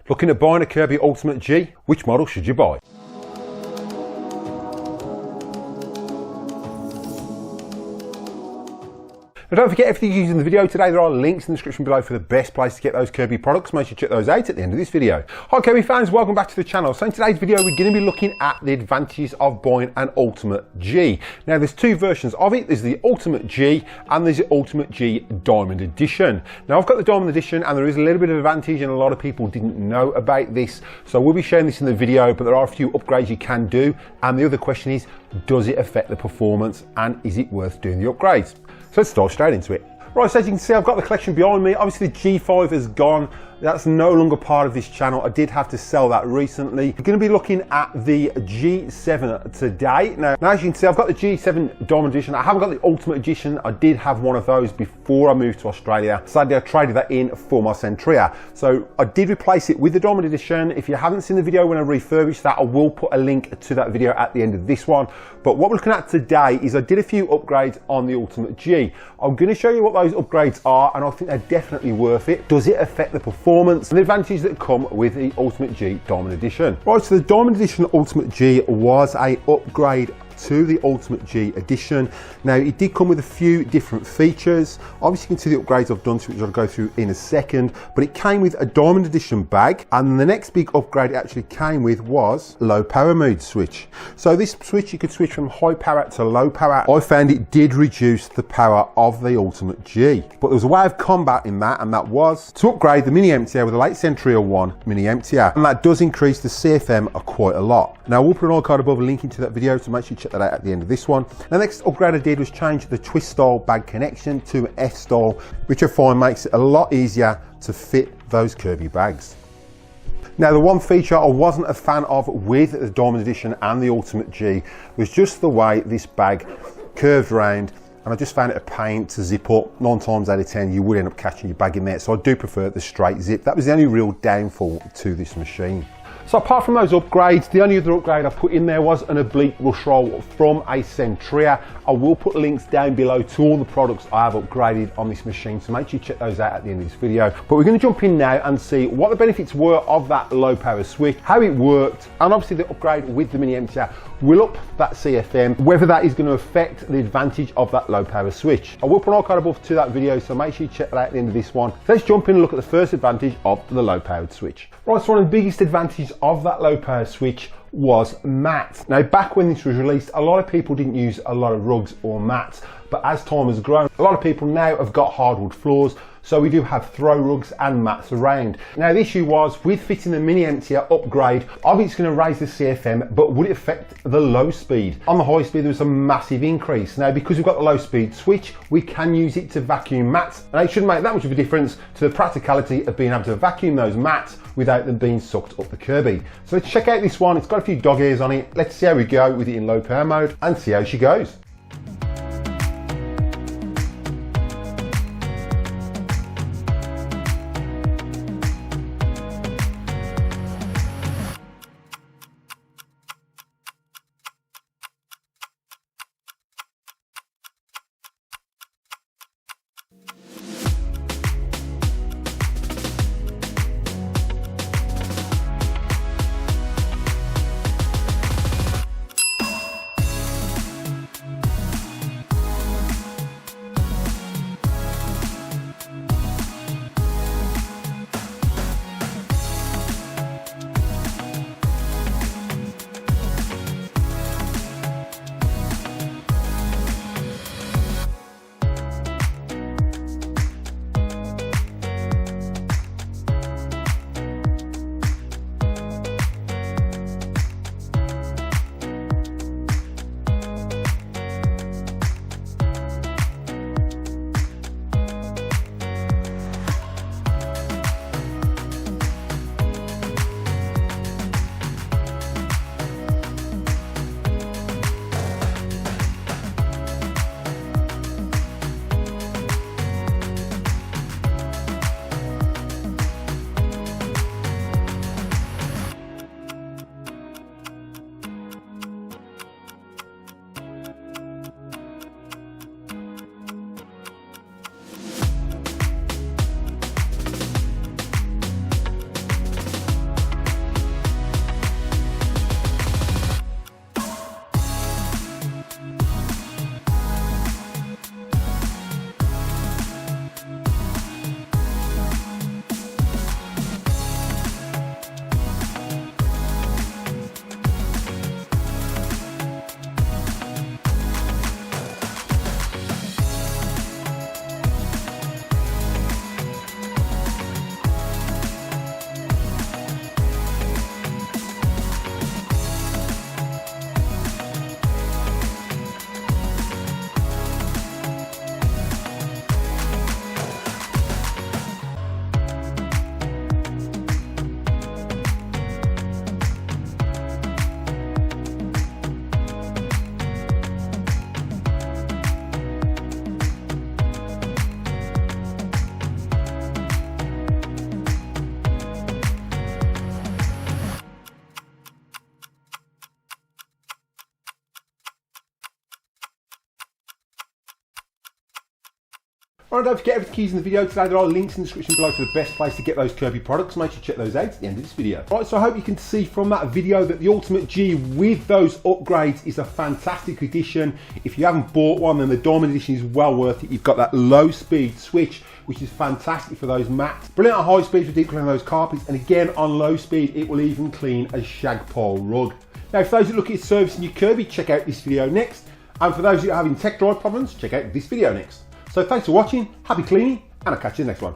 Looking at buying a Kirby Ultimate G? Which model should you buy? Now don't forget, everything you use in the video today, there are links in the description below for the best place to get those Kirby products. Make sure you check those out at the end of this video. Hi Kirby fans, welcome back to the channel. So in today's video, we're going to be looking at the advantages of buying an Ultimate G. Now there's two versions of it. There's the Ultimate G and there's the Ultimate G Diamond Edition. Now I've got the Diamond Edition and there is a little bit of advantage and a lot of people didn't know about this. So we'll be sharing this in the video, but there are a few upgrades you can do. And the other question is, does it affect the performance and is it worth doing the upgrades? So let's dive straight into it. Right, so as you can see, I've got the collection behind me. Obviously the G5 has gone. That's no longer part of this channel. I did have to sell that recently. We're going to be looking at the G7 today. Now as you can see, I've got the G7 Diamond Edition. I haven't got the Ultimate Edition. I did have one of those before I moved to Australia. Sadly, I traded that in for my Centria. So I did replace it with the Diamond Edition. If you haven't seen the video when I refurbished that, I will put a link to that video at the end of this one. But what we're looking at today is I did a few upgrades on the Ultimate G. I'm going to show you what those upgrades are, and I think they're definitely worth it. Does it affect the performance and the advantages that come with the Ultimate G Diamond Edition? Right, so the Diamond Edition Ultimate G was a upgrade to the Ultimate G Edition. Now it did come with a few different features. Obviously you can see the upgrades I've done to it, which I'll go through in a second, but it came with a Diamond Edition bag, and the next big upgrade it actually came with was low power mode switch. So this switch, you could switch from high power to low power. I found it did reduce the power of the Ultimate G, but there was a way of combating that, and that was to upgrade the mini emptier with a late Centria 1 mini emptier, and that does increase the CFM quite a lot. Now we'll put an card above, a link into that video, so make sure you check that out at the end of this one. The next upgrade I did was change the twist style bag connection to an F style, which I find makes it a lot easier to fit those Kirby bags. Now the one feature I wasn't a fan of with the Diamond Edition and the Ultimate G was just the way this bag curved round, and I just found it a pain to zip up. 9 times out of 10 you would end up catching your bag in there, so I do prefer the straight zip. That was the only real downfall to this machine. So apart from those upgrades, the only other upgrade I put in there was an oblique rush roll from a Centria. I will put links down below to all the products I have upgraded on this machine, so make sure you check those out at the end of this video. But we're going to jump in now and see what the benefits were of that low power switch, how it worked, and obviously the upgrade with the mini emptier will up that CFM, whether that is going to affect the advantage of that low power switch. I will put an card above to that video, so make sure you check that out at the end of this one. So let's jump in and look at the first advantage of the low powered switch. Right, so one of the biggest advantages of that low power switch was mats. Now back when this was released, a lot of people didn't use a lot of rugs or mats, but as time has grown, a lot of people now have got hardwood floors, so we do have throw rugs and mats around. Now the issue was with fitting the mini emptier upgrade, obviously it's going to raise the CFM, but would it affect the low speed? On the high speed there was a massive increase. Now because we've got the low speed switch, we can use it to vacuum mats, and it shouldn't make that much of a difference to the practicality of being able to vacuum those mats without them being sucked up the Kirby. So let's check out this one. It's got a few dog ears on it. Let's see how we go with it in low power mode and see how she goes. Alright, don't forget everything using the video today. There are links in the description below for the best place to get those Kirby products. Make sure you check those out at the end of this video. Right, so I hope you can see from that video that the Ultimate G with those upgrades is a fantastic addition. If you haven't bought one, then the Diamond Edition is well worth it. You've got that low speed switch, which is fantastic for those mats. Brilliant at high speed for deep cleaning those carpets, and again on low speed it will even clean a shag pile rug. Now for those that look at servicing your Kirby, check out this video next, and for those that are having tech drive problems, check out this video next. So thanks for watching, happy cleaning, and I'll catch you in the next one.